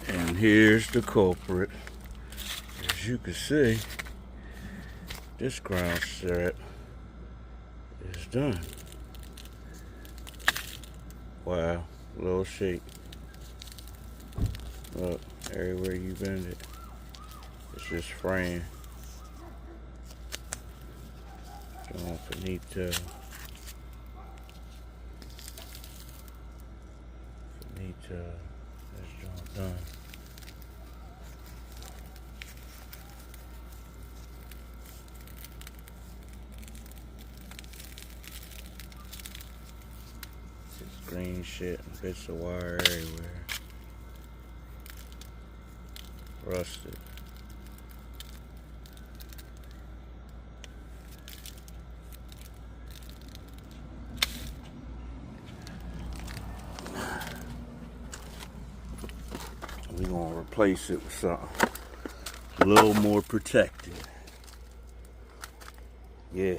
And here's the culprit. As you can see, this ground set is done. Wow, little shake. Look, everywhere you bend it, it's just fraying. John Finito. That's John done. Just green shit and bits of wire everywhere. Rusted. We're gonna replace it with something a little more protected. Yeah.